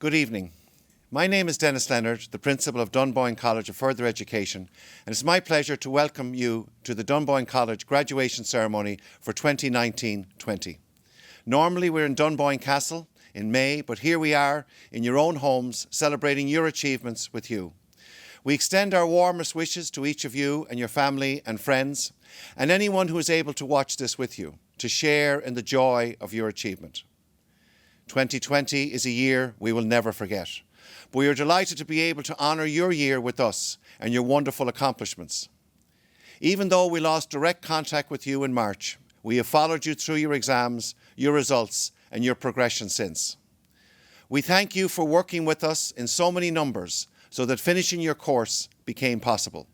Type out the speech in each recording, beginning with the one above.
Good evening. My name is Dennis Leonard, the Principal of Dunboyne College of Further Education, and it's my pleasure to welcome you to the Dunboyne College graduation ceremony for 2019-20. Normally we're in Dunboyne Castle in May, but here we are in your own homes celebrating your achievements with you. We extend our warmest wishes to each of you and your family and friends, and anyone who is able to watch this with you, to share in the joy of your achievement. 2020 is a year we will never forget, but we are delighted to be able to honour your year with us and your wonderful accomplishments. Even though we lost direct contact with you in March, we have followed you through your exams, your results and your progression since. We thank you for working with us in so many numbers so that finishing your course became possible.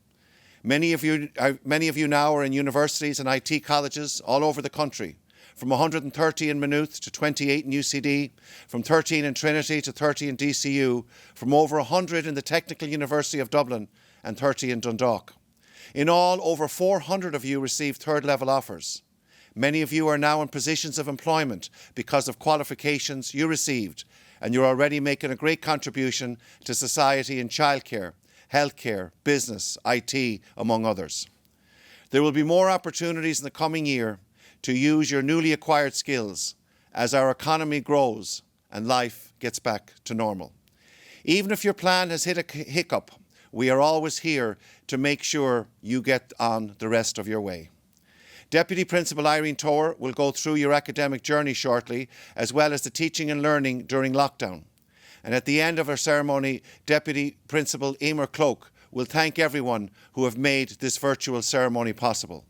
Many of you now are in universities and IT colleges all over the country, from 130 in Maynooth to 28 in UCD, from 13 in Trinity to 30 in DCU, from over 100 in the Technical University of Dublin and 30 in Dundalk. In all, over 400 of you received third level offers. Many of you are now in positions of employment because of qualifications you received, and you're already making a great contribution to society in childcare, healthcare, business, IT, among others. There will be more opportunities in the coming year to use your newly acquired skills as our economy grows and life gets back to normal. Even if your plan has hit a hiccup, we are always here to make sure you get on the rest of your way. Deputy Principal Irene Tower will go through your academic journey shortly, as well as the teaching and learning during lockdown. And at the end of our ceremony, Deputy Principal Emer Cloak will thank everyone who have made this virtual ceremony possible.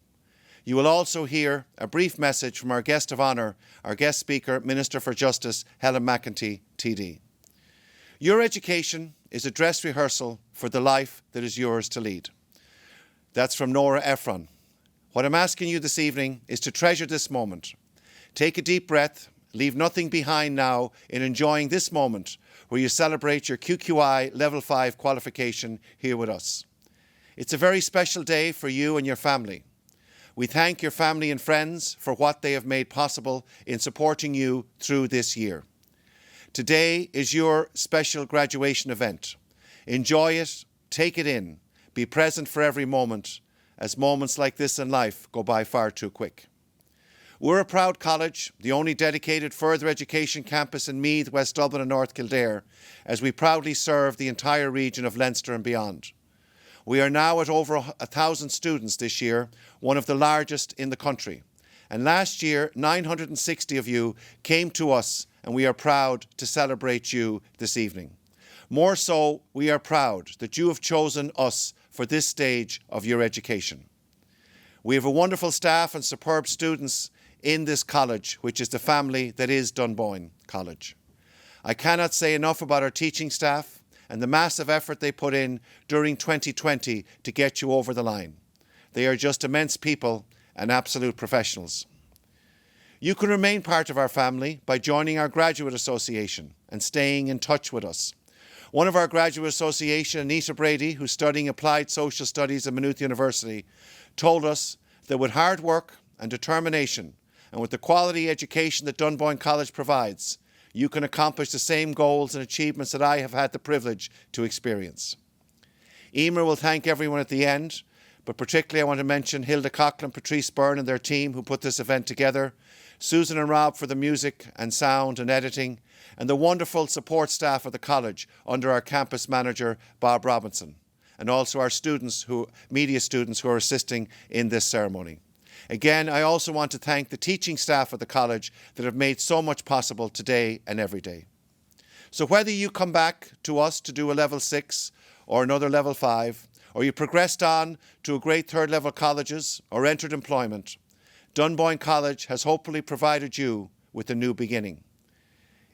You will also hear a brief message from our guest of honour, our guest speaker, Minister for Justice, Helen McEntee, TD. Your education is a dress rehearsal for the life that is yours to lead. That's from Nora Ephron. What I'm asking you this evening is to treasure this moment. Take a deep breath, leave nothing behind now in enjoying this moment where you celebrate your QQI Level 5 qualification here with us. It's a very special day for you and your family. We thank your family and friends for what they have made possible in supporting you through this year. Today is your special graduation event. Enjoy it, take it in, be present for every moment, as moments like this in life go by far too quick. We're a proud college, the only dedicated further education campus in Meath, West Dublin and North Kildare, as we proudly serve the entire region of Leinster and beyond. We are now at over 1,000 students this year, one of the largest in the country. And last year, 960 of you came to us, and we are proud to celebrate you this evening. More so, we are proud that you have chosen us for this stage of your education. We have a wonderful staff and superb students in this college, which is the family that is Dunboyne College. I cannot say enough about our teaching staff and the massive effort they put in during 2020 to get you over the line. They are just immense people and absolute professionals. You can remain part of our family by joining our Graduate Association and staying in touch with us. One of our Graduate Association, Anita Brady, who's studying Applied Social Studies at Maynooth University, told us that with hard work and determination and with the quality education that Dunboyne College provides, you can accomplish the same goals and achievements that I have had the privilege to experience. Emer will thank everyone at the end, but particularly I want to mention Hilda Coughlin, Patrice Byrne and their team who put this event together, Susan and Rob for the music and sound and editing, and the wonderful support staff of the college under our campus manager, Bob Robinson, and also our media students who are assisting in this ceremony. Again, I also want to thank the teaching staff of the college that have made so much possible today and every day. So whether you come back to us to do a level 6 or another level 5, or you progressed on to a great third level colleges or entered employment, Dunboyne College has hopefully provided you with a new beginning.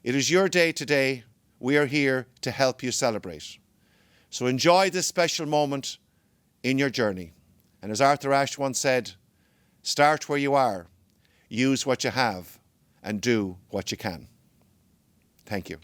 It is your day today. We are here to help you celebrate. So enjoy this special moment in your journey. And as Arthur Ashe once said, start where you are, use what you have, and do what you can. Thank you.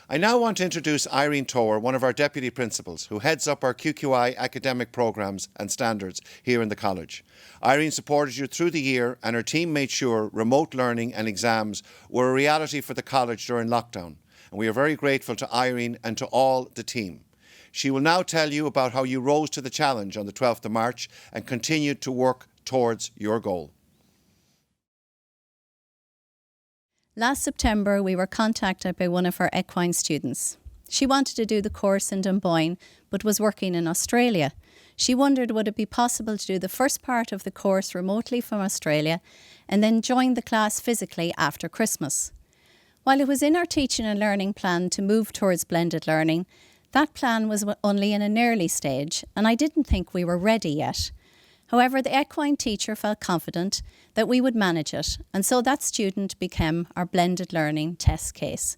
I now want to introduce Irene Tower, one of our Deputy Principals, who heads up our QQI academic programmes and standards here in the college. Irene supported you through the year and her team made sure remote learning and exams were a reality for the college during lockdown. And we are very grateful to Irene and to all the team. She will now tell you about how you rose to the challenge on the 12th of March and continued to work towards your goal. Last September, we were contacted by one of our equine students. She wanted to do the course in Dunboyne, but was working in Australia. She wondered would it be possible to do the first part of the course remotely from Australia and then join the class physically after Christmas. While it was in our teaching and learning plan to move towards blended learning, that plan was only in an early stage and I didn't think we were ready yet. However, the equine teacher felt confident that we would manage it, and so that student became our blended learning test case.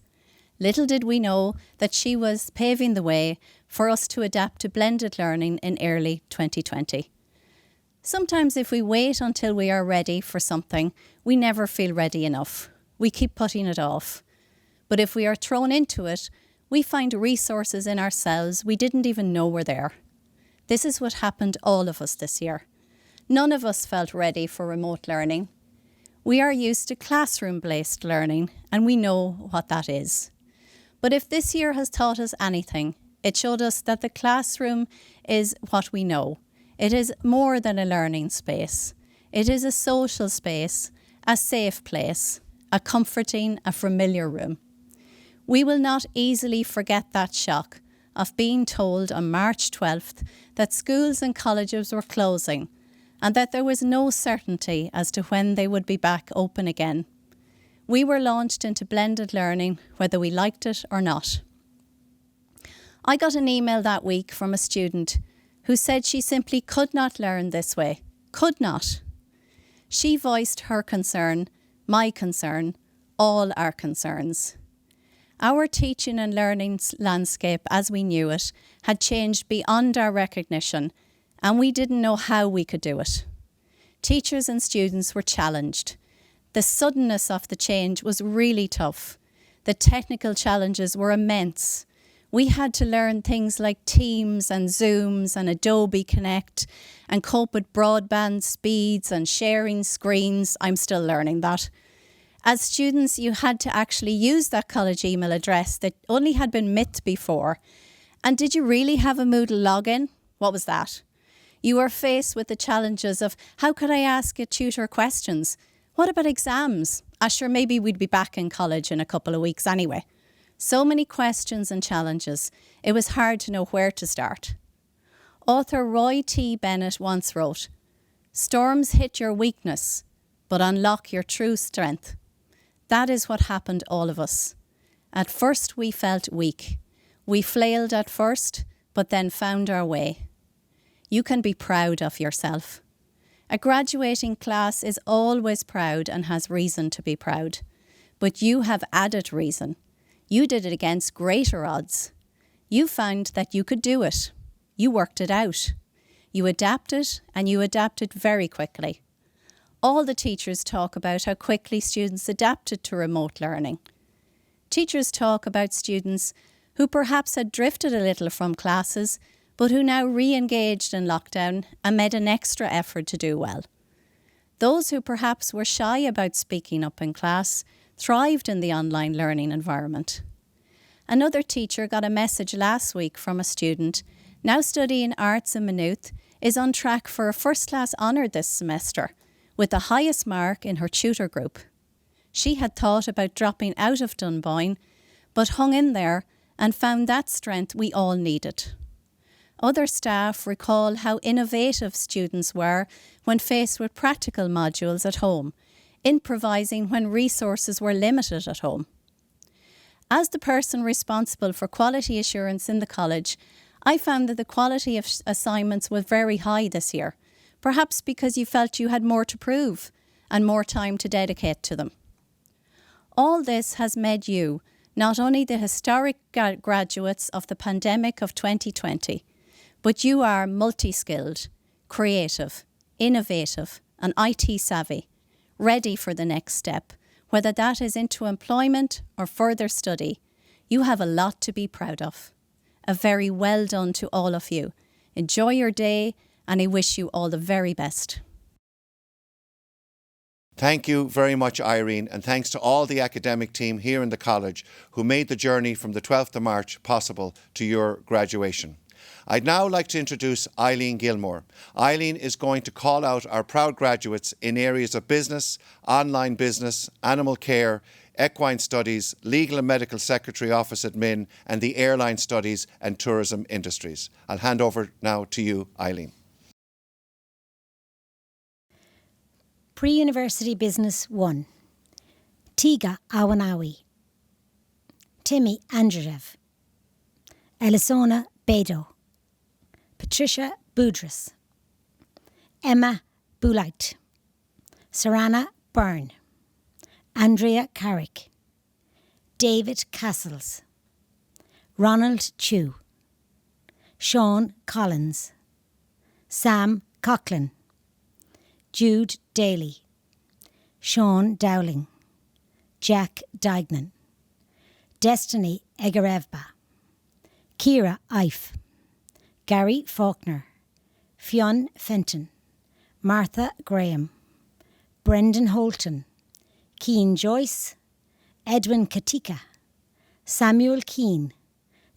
Little did we know that she was paving the way for us to adapt to blended learning in early 2020. Sometimes if we wait until we are ready for something, we never feel ready enough. We keep putting it off. But if we are thrown into it, we find resources in ourselves we didn't even know were there. This is what happened all of us this year. None of us felt ready for remote learning. We are used to classroom-based learning and we know what that is. But if this year has taught us anything, it showed us that the classroom is what we know. It is more than a learning space. It is a social space, a safe place, a comforting, a familiar room. We will not easily forget that shock of being told on March 12th that schools and colleges were closing and that there was no certainty as to when they would be back open again. We were launched into blended learning, whether we liked it or not. I got an email that week from a student who said she simply could not learn this way. Could not. She voiced her concern, my concern, all our concerns. Our teaching and learning landscape as we knew it had changed beyond our recognition, and we didn't know how we could do it. Teachers and students were challenged. The suddenness of the change was really tough. The technical challenges were immense. We had to learn things like Teams and Zooms and Adobe Connect and cope with broadband speeds and sharing screens. I'm still learning that. As students, you had to actually use that college email address that only had been myth before. And did you really have a Moodle login? What was that? You were faced with the challenges of how could I ask a tutor questions? What about exams? Sure, maybe we'd be back in college in a couple of weeks anyway. So many questions and challenges. It was hard to know where to start. Author Roy T. Bennett once wrote, "Storms hit your weakness, but unlock your true strength." That is what happened to all of us. At first we felt weak. We flailed at first, but then found our way. You can be proud of yourself. A graduating class is always proud and has reason to be proud. But you have added reason. You did it against greater odds. You found that you could do it. You worked it out. You adapted, and you adapted very quickly. All the teachers talk about how quickly students adapted to remote learning. Teachers talk about students who perhaps had drifted a little from classes, but who now re-engaged in lockdown and made an extra effort to do well. Those who perhaps were shy about speaking up in class thrived in the online learning environment. Another teacher got a message last week from a student, now studying arts in Maynooth, is on track for a first-class honour this semester, with the highest mark in her tutor group. She had thought about dropping out of Dunboyne, but hung in there and found that strength we all needed. Other staff recall how innovative students were when faced with practical modules at home, improvising when resources were limited at home. As the person responsible for quality assurance in the college, I found that the quality of assignments was very high this year, perhaps because you felt you had more to prove and more time to dedicate to them. All this has made you not only the historic graduates of the pandemic of 2020, but you are multi-skilled, creative, innovative and IT savvy, ready for the next step, whether that is into employment or further study. You have a lot to be proud of. A very well done to all of you. Enjoy your day, and I wish you all the very best. Thank you very much, Irene, and thanks to all the academic team here in the college who made the journey from the 12th of March possible to your graduation. I'd now like to introduce Eileen Gilmore. Eileen is going to call out our proud graduates in areas of business, online business, animal care, Equine Studies, Legal and Medical Secretary Office Admin, and the Airline Studies and Tourism Industries. I'll hand over now to you, Eileen. Pre-University Business 1. Tiga Awanawi. Timmy Andreev. Elisona Bedo. Patricia Boudris. Emma Boulite. Sarana Byrne. Andrea Carrick. David Castles. Ronald Chew. Sean Collins. Sam Coughlin. Jude Daly. Sean Dowling. Jack Dignan. Destiny Egarevba. Kira Ife. Gary Faulkner. Fionn Fenton. Martha Graham. Brendan Holton. Keane Joyce. Edwin Katika. Samuel Keane.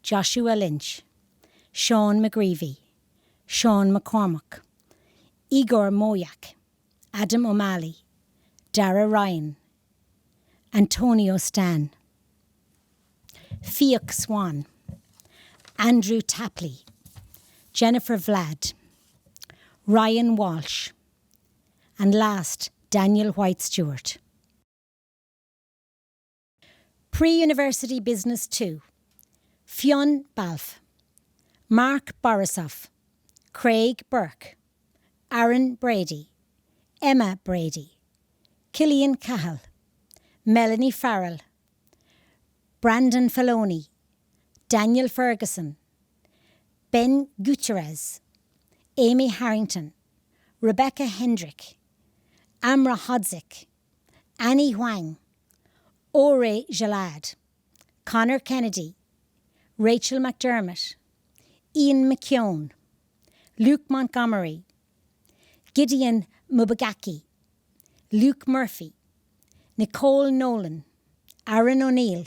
Joshua Lynch. Sean McGreevy. Sean McCormack. Igor Moyak. Adam O'Malley. Dara Ryan. Antonio Stan. Fiach Swan. Andrew Tapley. Jennifer Vlad. Ryan Walsh. And last, Daniel White-Stewart. Pre-University Business 2. Fionn Balfe. Mark Borisov. Craig Burke. Aaron Brady. Emma Brady. Killian Cahill. Melanie Farrell. Brandon Filoni. Daniel Ferguson. Ben Gutierrez. Amy Harrington. Rebecca Hendrick. Amra Hodzik. Annie Huang. Ore Jalad. Connor Kennedy. Rachel McDermott. Ian McKeown. Luke Montgomery. Gideon Mubagaki. Luke Murphy. Nicole Nolan. Aaron O'Neill.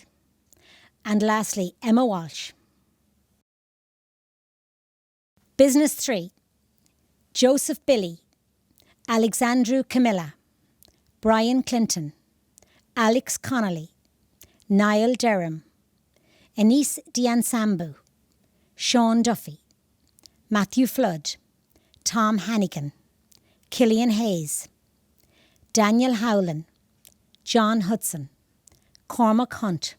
And lastly, Emma Walsh. Business 3. Joseph Billy. Alexandru Camilla. Brian Clinton. Alex Connolly. Niall Derham. Anise Diansambu. Sean Duffy. Matthew Flood. Tom Hannigan. Killian Hayes. Daniel Howland. John Hudson. Cormac Hunt.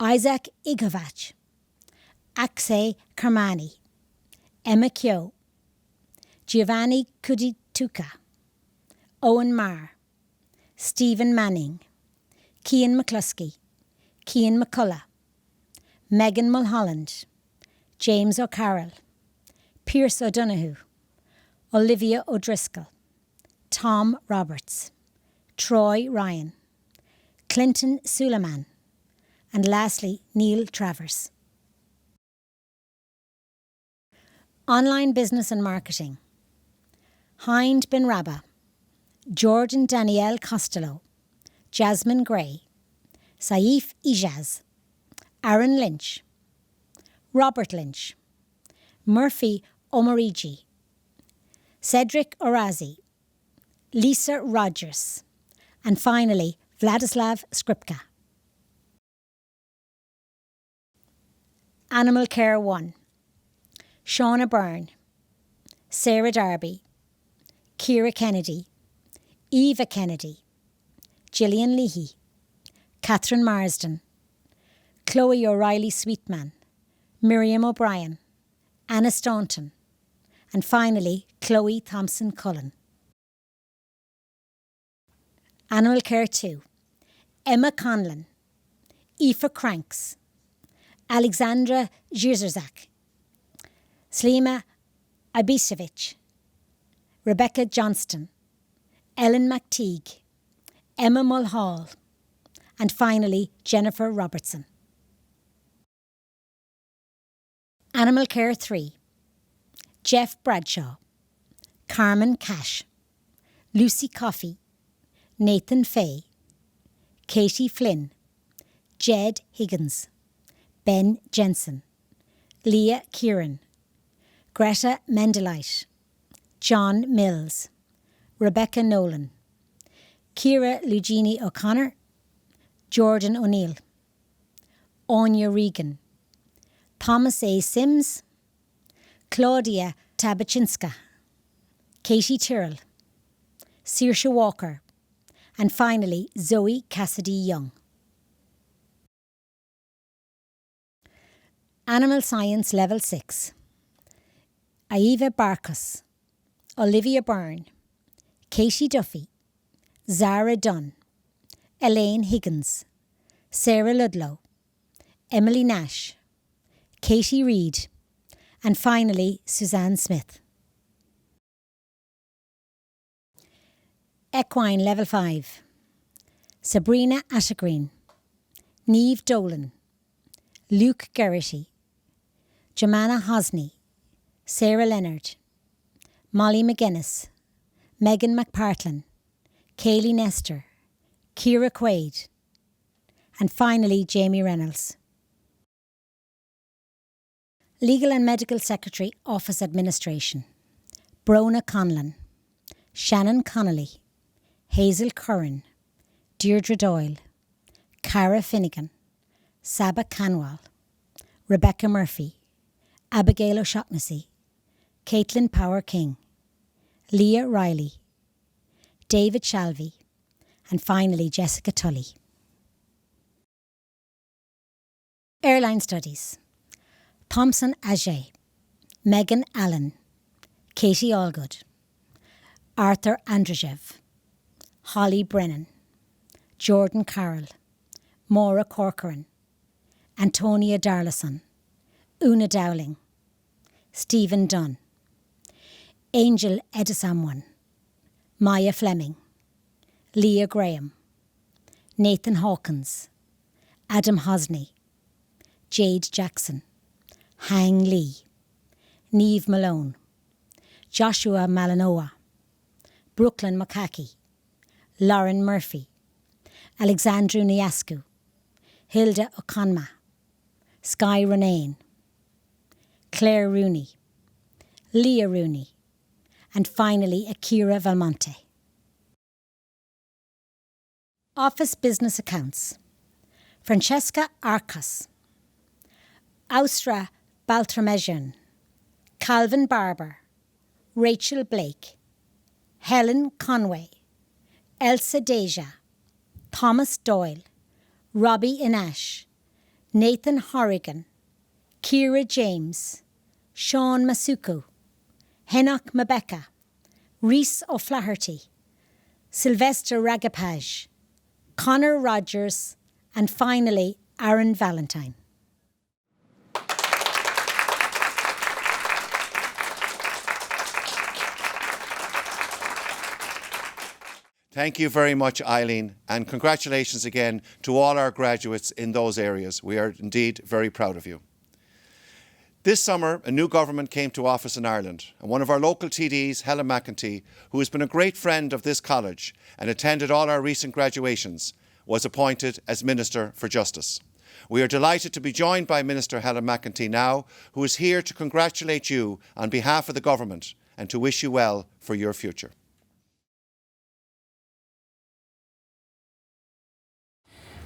Isaac Igovach. Akshay Karmani. Emma Kyo. Giovanni Kudituka. Owen Marr. Stephen Manning. Cian McCluskey. Cian McCullough. Megan Mulholland. James O'Carroll. Pierce O'Donoghue. Olivia O'Driscoll. Tom Roberts. Troy Ryan. Clinton Suleiman. And lastly, Neil Travers. Online Business and Marketing. Hind Bin Rabba. Jordan Danielle Costello. Jasmine Gray. Saif Ijaz. Aaron Lynch. Robert Lynch. Murphy Omarigi. Cedric Orazi. Lisa Rogers. And finally, Vladislav Skripka. Animal Care 1. Shauna Byrne. Sarah Darby. Ciara Kennedy. Eva Kennedy. Gillian Leahy. Catherine Marsden. Chloe O'Reilly Sweetman. Miriam O'Brien. Anna Staunton. And finally, Chloe Thompson Cullen. Animal Care 2. Emma Conlon. Aoife Cranks. Alexandra Zhirzak. Slima Abisevich. Rebecca Johnston. Ellen McTeague. Emma Mulhall. And finally, Jennifer Robertson. Animal Care 3, Jeff Bradshaw, Carmen Cash, Lucy Coffey, Nathan Fay, Katie Flynn, Jed Higgins, Ben Jensen, Leah Kieran, Greta Mendelite, John Mills, Rebecca Nolan, Ciara Lugini O'Connor, Jordan O'Neill, Anya Regan, Thomas A. Sims, Claudia Tabachinska, Katie Tyrrell, Saoirse Walker, and finally Zoe Cassidy Young. Animal Science Level 6, Aoife Barkus, Olivia Byrne, Katie Duffy, Zara Dunn, Elaine Higgins, Sarah Ludlow, Emily Nash, Katie Reid, and finally Suzanne Smith. Equine Level 5, Sabrina Ashagreen, Niamh Dolan, Luke Geraghty, Jemana Hosney, Sarah Leonard, Molly McGuinness, Megan McPartlin, Kaylee Nestor, Ciara Quaid, and finally Jamie Reynolds. Legal and Medical Secretary, Office Administration, Brona Conlon, Shannon Connolly, Hazel Curran, Deirdre Doyle, Cara Finnegan, Saba Canwall, Rebecca Murphy, Abigail O'Shaughnessy, Caitlin Power King, Leah Riley, David Shalvey, and finally Jessica Tully. Airline Studies, Thompson Ajay, Megan Allen, Katie Allgood, Arthur Andrzejewicz, Holly Brennan, Jordan Carroll, Maura Corcoran, Antonia Darlison, Una Dowling, Stephen Dunn, Angel Edisamwan, Maya Fleming, Leah Graham, Nathan Hawkins, Adam Hosney, Jade Jackson, Hang Lee, Niamh Malone, Joshua Malanoa, Brooklyn Makaki, Lauren Murphy, Alexandru Niascu, Hilda Okonma, Sky Ronayne, Claire Rooney, Leah Rooney, and finally Akira Valmonte. Office Business Accounts, Francesca Arcos, Austra Baltramejian, Calvin Barber, Rachel Blake, Helen Conway, Elsa Deja, Thomas Doyle, Robbie Inash, Nathan Horrigan, Ciara James, Sean Masuku, Henoch Mabecca, Rhys O'Flaherty, Sylvester Ragapaj, Connor Rogers, and finally Aaron Valentine. Thank you very much, Eileen, and congratulations again to all our graduates in those areas. We are indeed very proud of you. This summer, a new government came to office in Ireland, and one of our local TDs, Helen McEntee, who has been a great friend of this college and attended all our recent graduations, was appointed as Minister for Justice. We are delighted to be joined by Minister Helen McEntee now, who is here to congratulate you on behalf of the government and to wish you well for your future.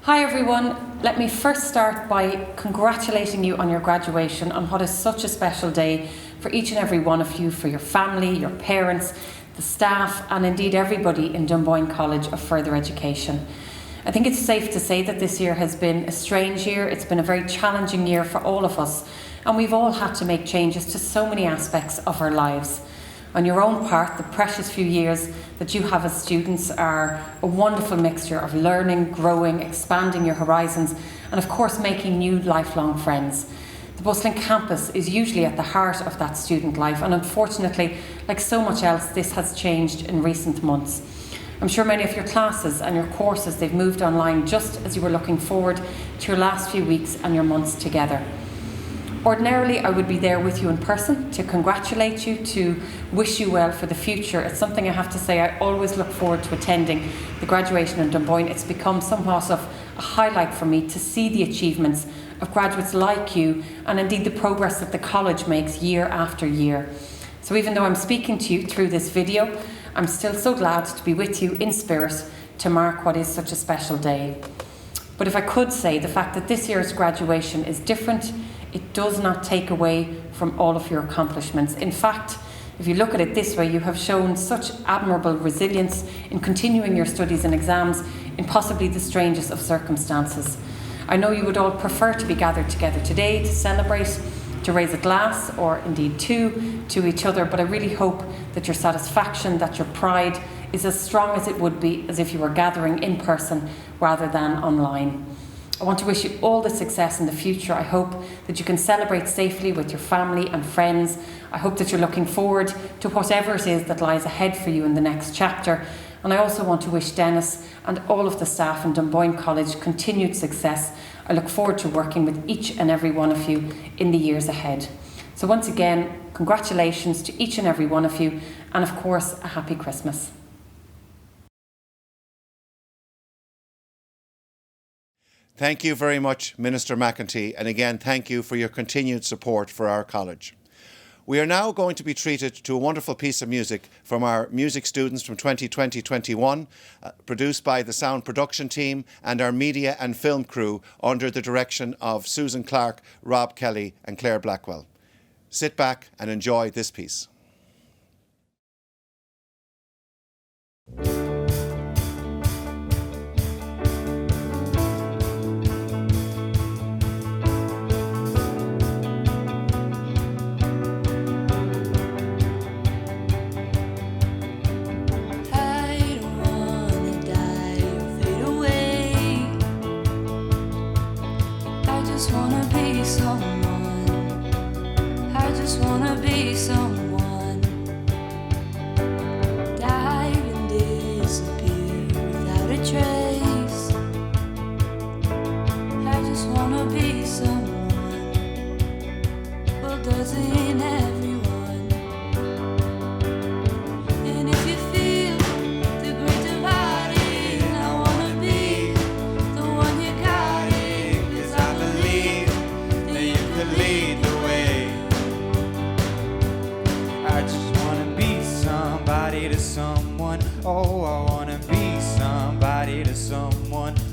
Hi everyone, let me first start by congratulating you on your graduation on what is such a special day for each and every one of you, for your family, your parents, the staff and indeed everybody in Dunboyne College of Further Education. I think it's safe to say that this year has been a strange year, it's been a very challenging year for all of us and we've all had to make changes to so many aspects of our lives. On your own part, the precious few years that you have as students are a wonderful mixture of learning, growing, expanding your horizons, and of course making new lifelong friends. The bustling campus is usually at the heart of that student life, and unfortunately, like so much else, this has changed in recent months. I'm sure many of your classes and your courses, they've moved online just as you were looking forward to your last few weeks and your months together. Ordinarily, I would be there with you in person to congratulate you, to wish you well for the future. It's something I have to say, I always look forward to attending the graduation in Dunboyne. It's become somewhat of a highlight for me to see the achievements of graduates like you, and indeed the progress that the college makes year after year. So even though I'm speaking to you through this video, I'm still so glad to be with you in spirit to mark what is such a special day. But if I could say, the fact that this year's graduation is different, it does not take away from all of your accomplishments. In fact, if you look at it this way, you have shown such admirable resilience in continuing your studies and exams in possibly the strangest of circumstances. I know you would all prefer to be gathered together today to celebrate, to raise a glass, or indeed two, to each other, but I really hope that your satisfaction, that your pride is as strong as it would be as if you were gathering in person rather than online. I want to wish you all the success in the future. I hope that you can celebrate safely with your family and friends. I hope that you're looking forward to whatever it is that lies ahead for you in the next chapter. And I also want to wish Dennis and all of the staff in Dunboyne College continued success. I look forward to working with each and every one of you in the years ahead. So once again, congratulations to each and every one of you, and of course, a happy Christmas. Thank you very much, Minister McEntee, and again, thank you for your continued support for our college. We are now going to be treated to a wonderful piece of music from our music students from 2020-21, produced by the sound production team and our media and film crew under the direction of Susan Clark, Rob Kelly and Claire Blackwell. Sit back and enjoy this piece.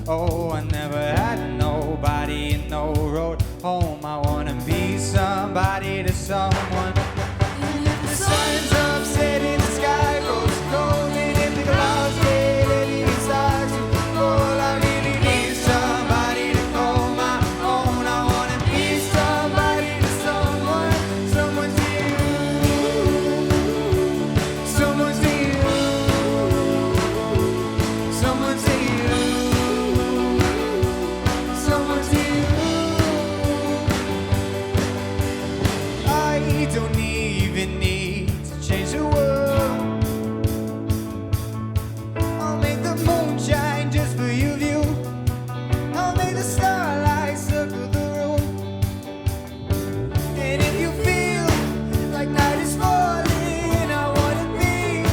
Oh, I never had nobody in no road home. I wanna be somebody to someone. And if the sun's upset in the sky goes cold, and if the clouds get heavy and start to roll, I really need somebody to call my own. I wanna be somebody to someone, someone to you, someone to you, someone to you. Don't even need to change the world. I'll make the moon shine just for you view. I'll make the starlight circle the room. And if you feel like night is falling, I wanna be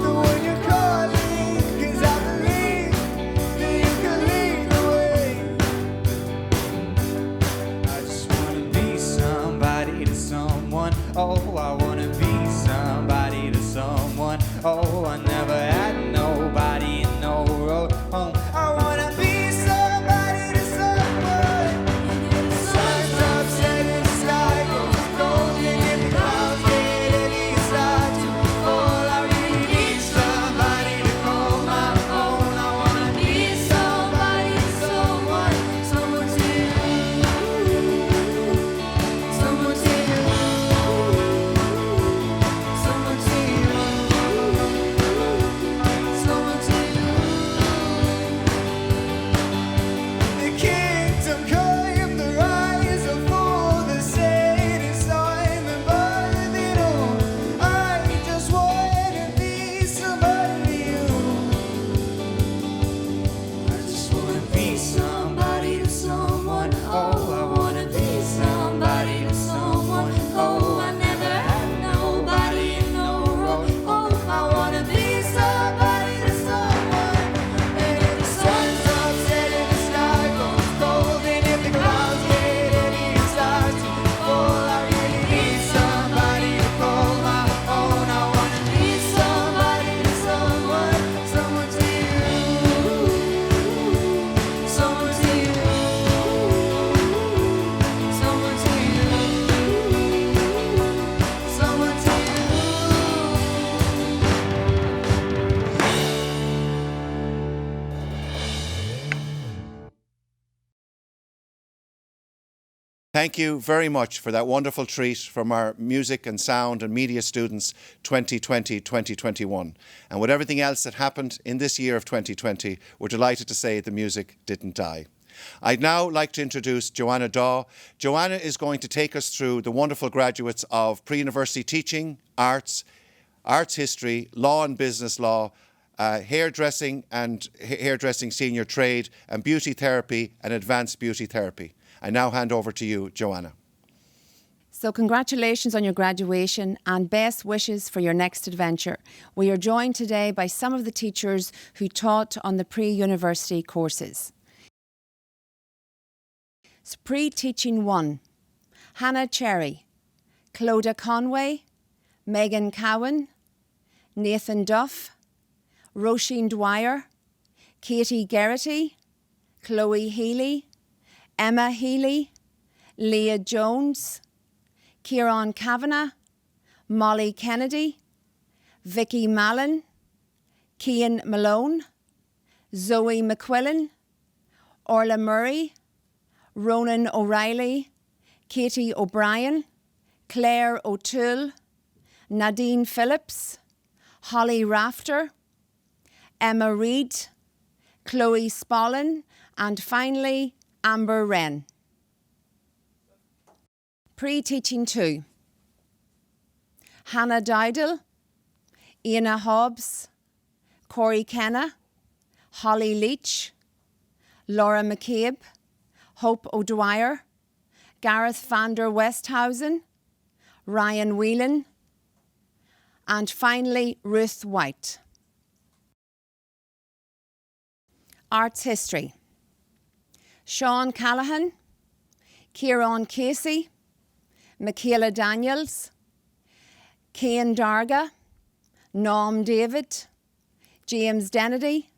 the one you're calling, 'cause I believe that you can lead the way. I just wanna be somebody to someone. Oh, I wanna be somebody to someone. Oh, I never had nobody in no road home. I wanna be somebody to someone. And if the sun's upset and the sky goes cold, and if the clouds get heavy and start to fall, I really need somebody to call my own. I wanna be somebody to someone, someone to you, someone to you. Someone to you, someone to you. The kingdom came, the rise of all the saints on the Babylon. I just wanna be somebody to you. I just wanna be somebody to someone. Oh, I wanna be somebody to Thank you very much for that wonderful treat from our music and sound and media students 2020-2021. And with everything else that happened in this year of 2020, we're delighted to say the music didn't die. I'd now like to introduce Joanna Daw. Joanna is going to take us through the wonderful graduates of pre-university teaching, arts history, law and business law, hairdressing and hairdressing senior trade, and beauty therapy and advanced beauty therapy. I now hand over to you, Joanna. So congratulations on your graduation and best wishes for your next adventure. We are joined today by some of the teachers who taught on the pre-university courses. So pre-teaching 1, Hannah Cherry, Clodagh Conway, Megan Cowan, Nathan Duff, Roisin Dwyer, Katie Geraghty, Chloe Healy, Emma Healy, Leah Jones, Kieran Kavanagh, Molly Kennedy, Vicky Mallon, Cian Malone, Zoe McQuillan, Orla Murray, Ronan O'Reilly, Katie O'Brien, Claire O'Toole, Nadine Phillips, Holly Rafter, Emma Reid, Chloe Spallin, and finally Amber Wren. Pre-teaching 2, Hannah Dowdall, Iana Hobbs, Corey Kenna, Holly Leach, Laura McCabe, Hope O'Dwyer, Gareth van der Westhausen, Ryan Whelan, and finally Ruth White. Arts history, Sean Callahan, Kieran Casey, Michaela Daniels, Cian Darga, Noam David, James Dennedy,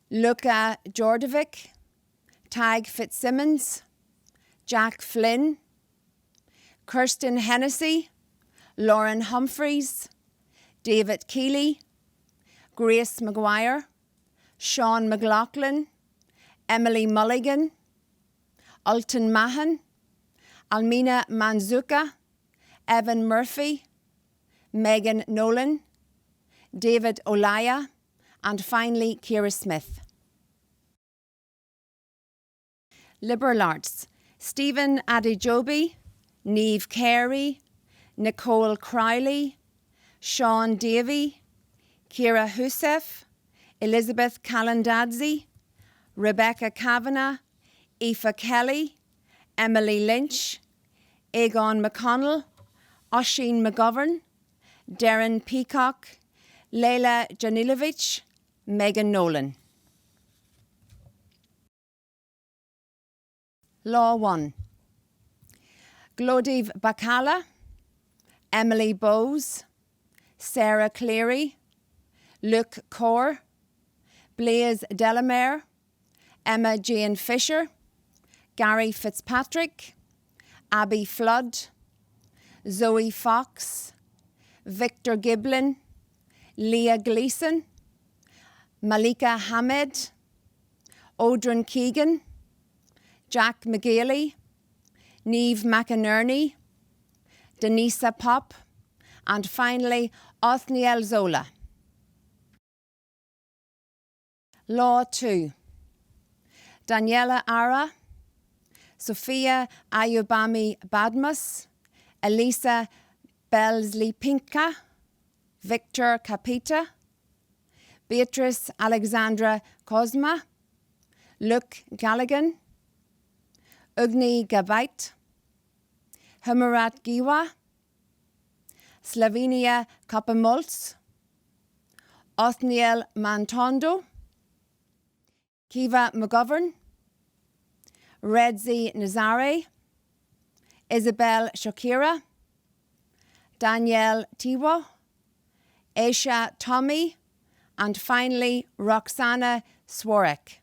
Luca Jordovic, Tag Fitzsimmons, Jack Flynn, Kirsten Hennessy, Lauren Humphreys, David Keeley, Grace Maguire, Sean McLaughlin, Emily Mulligan, Alton Mahan, Almina Manzuka, Evan Murphy, Megan Nolan, David Olaya, and finally Ciara Smith. Liberal arts, Stephen Adejobi, Niamh Carey, Nicole Crowley, Sean Davey, Ciara Husef, Elizabeth Callandadzi, Rebecca Kavanagh, Aoife Kelly, Emily Lynch, Aegon McConnell, Oisin McGovern, Darren Peacock, Leila Janilovic, Megan Nolan. Law 1, Glodiv Bacala, Emily Bowes, Sarah Cleary, Luke Corr, Blaise Delamere, Emma Jane Fisher, Gary Fitzpatrick, Abby Flood, Zoe Fox, Victor Giblin, Leah Gleeson, Malika Hamed, Odrin Keegan, Jack McGailey, Niamh McInerney, Denisa Pop, and finally Othniel Zola. Law 2, Daniela Ara, Sophia Ayubami Badmus, Elisa Belzli-Pinka, Victor Capita, Beatrice Alexandra Kozma, Luke Galligan, Ugni Gabait, Humarat Giwa, Slavinia Kapamolts, Othniel Mantondo, Kiva McGovern, Redzi Nazare, Isabel Shakira, Danielle Tiwa, Aisha Tommy, and finally Roxana Swarek.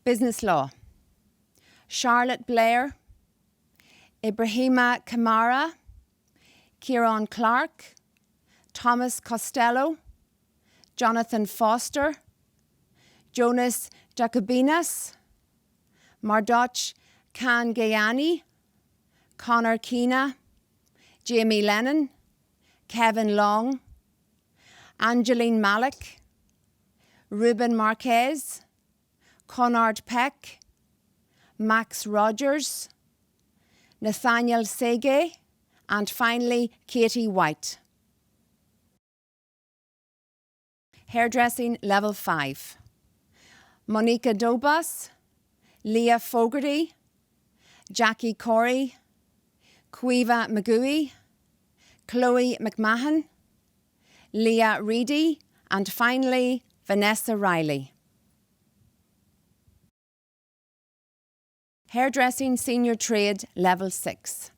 Business law, Charlotte Blair, Ibrahima Kamara, Kieran Clark, Thomas Costello, Jonathan Foster, Jonas Jacobinas, Mardoch Kangayani, Connor Keena, Jamie Lennon, Kevin Long, Angeline Malik, Ruben Marquez, Conard Peck, Max Rogers, Nathaniel Sege, and finally Katie White. Hairdressing Level 5. Monica Dobas, Leah Fogarty, Jackie Corey, Quiva McGooey, Chloe McMahon, Leah Reedy, and finally Vanessa Riley. Hairdressing Senior Trade Level 6.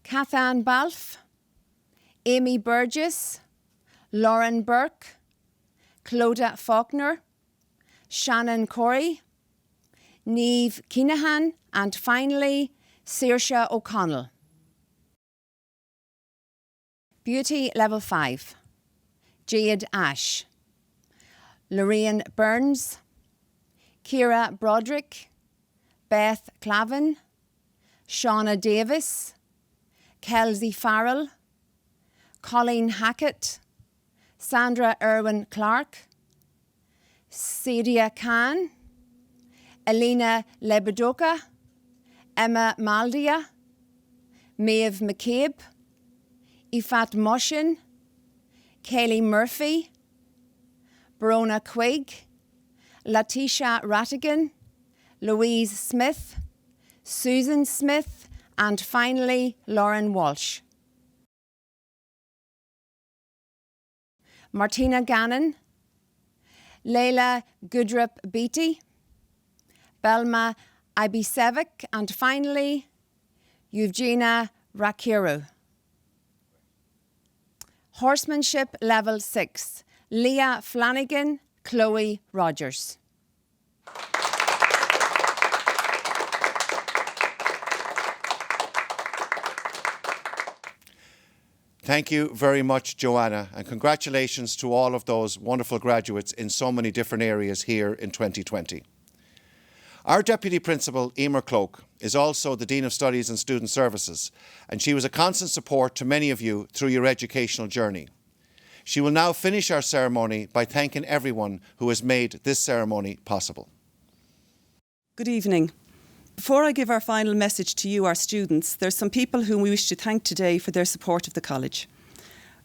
Kathan Balfe, Amy Burgess, Lauren Burke, Clodagh Faulkner, Shannon Corey, Niamh Kinahan, and finally Saoirse O'Connell. Beauty Level 5. Jade Ash, Lorraine Burns, Ciara Broderick, Beth Clavin, Shauna Davis, Kelsey Farrell, Colleen Hackett, Sandra Irwin Clark, Sadia Khan, Elena Lebedoka, Emma Maldia, Maeve McCabe, Ifat Moshin, Kaylee Murphy, Brona Quigg, Latisha Rattigan, Louise Smith, Susan Smith, and finally Lauren Walsh. Martina Gannon, Leila Goodrup Beatty, Belma Ibisevic, and finally Eugenia Rakiru. Horsemanship Level 6. Leah Flanagan, Chloe Rogers. Thank you very much, Joanna, and congratulations to all of those wonderful graduates in so many different areas here in 2020. Our Deputy Principal, Emer Cloak, is also the Dean of Studies and Student Services, and she was a constant support to many of you through your educational journey. She will now finish our ceremony by thanking everyone who has made this ceremony possible. Good evening. Before I give our final message to you, our students, there's some people whom we wish to thank today for their support of the college.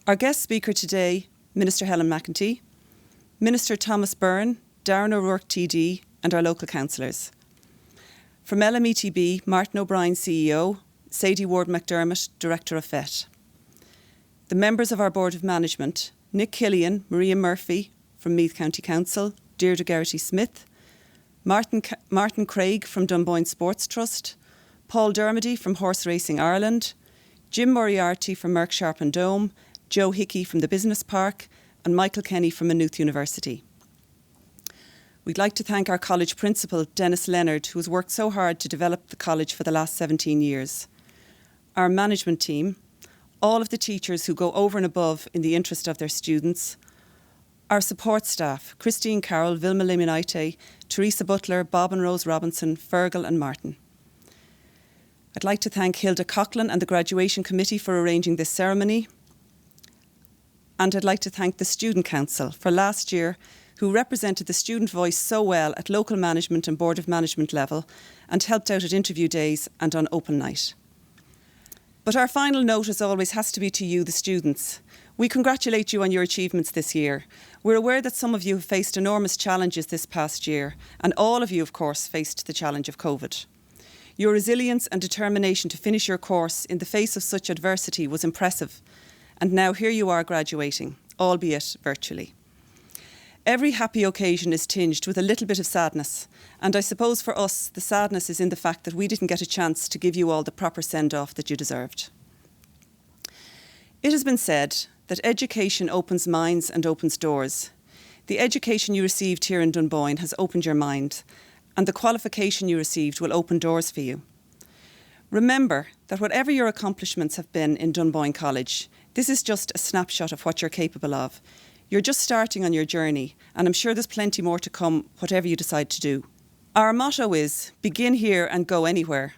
Our guest speaker today, Minister Helen McEntee, Minister Thomas Byrne, Darren O'Rourke TD, and our local councillors. From LMETB, Martin O'Brien CEO, Sadie Ward McDermott, Director of FET. The members of our Board of Management, Nick Killian, Maria Murphy from Meath County Council, Deirdre Garrity Smith, Martin Craig from Dunboyne Sports Trust, Paul Dermody from Horse Racing Ireland, Jim Moriarty from Merck Sharp and Dome, Joe Hickey from the Business Park, and Michael Kenny from Maynooth University. We'd like to thank our college principal, Dennis Leonard, who has worked so hard to develop the college for the last 17 years. Our management team, all of the teachers who go over and above in the interest of their students, our support staff, Christine Carroll, Vilma Liminaite, Teresa Butler, Bob and Rose Robinson, Fergal and Martin. I'd like to thank Hilda Coughlin and the Graduation Committee for arranging this ceremony. And I'd like to thank the Student Council for last year, who represented the student voice so well at local management and Board of Management level and helped out at interview days and on open night. But our final note, as always, has to be to you, the students. We congratulate you on your achievements this year. We're aware that some of you have faced enormous challenges this past year, and all of you, of course, faced the challenge of COVID. Your resilience and determination to finish your course in the face of such adversity was impressive, and now here you are graduating, albeit virtually. Every happy occasion is tinged with a little bit of sadness, and I suppose for us the sadness is in the fact that we didn't get a chance to give you all the proper send-off that you deserved. It has been said that education opens minds and opens doors. The education you received here in Dunboyne has opened your mind, and the qualification you received will open doors for you. Remember that whatever your accomplishments have been in Dunboyne College, this is just a snapshot of what you're capable of. You're just starting on your journey, and I'm sure there's plenty more to come, whatever you decide to do. Our motto is, begin here and go anywhere.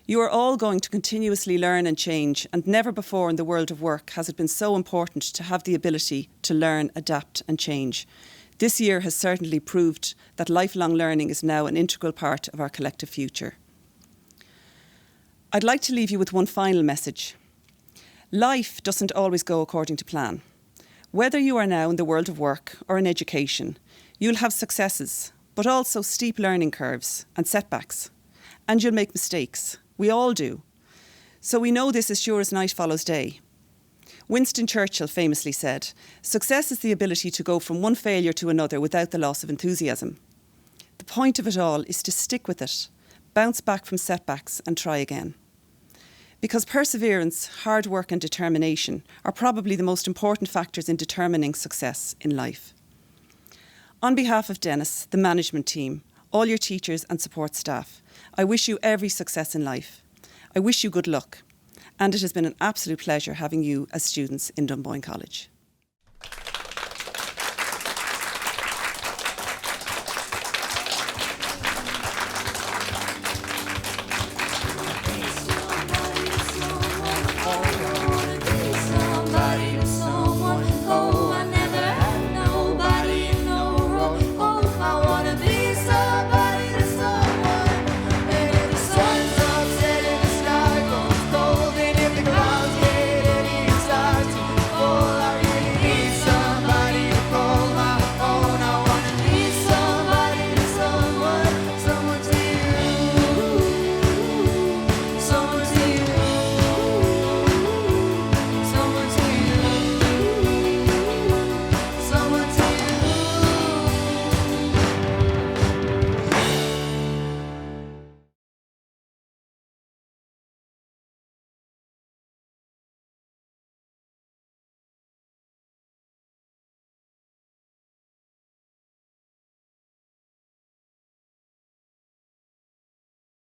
You are all going to continuously learn and change, and never before in the world of work has it been so important to have the ability to learn, adapt and change. This year has certainly proved that lifelong learning is now an integral part of our collective future. I'd like to leave you with one final message. Life doesn't always go according to plan. Whether you are now in the world of work or in education, you'll have successes, but also steep learning curves and setbacks. And you'll make mistakes. We all do. So we know this as sure as night follows day. Winston Churchill famously said, "Success is the ability to go from one failure to another without the loss of enthusiasm." The point of it all is to stick with it, bounce back from setbacks and try again. Because perseverance, hard work and determination are probably the most important factors in determining success in life. On behalf of Dennis, the management team, all your teachers and support staff, I wish you every success in life. I wish you good luck. And it has been an absolute pleasure having you as students in Dunboyne College.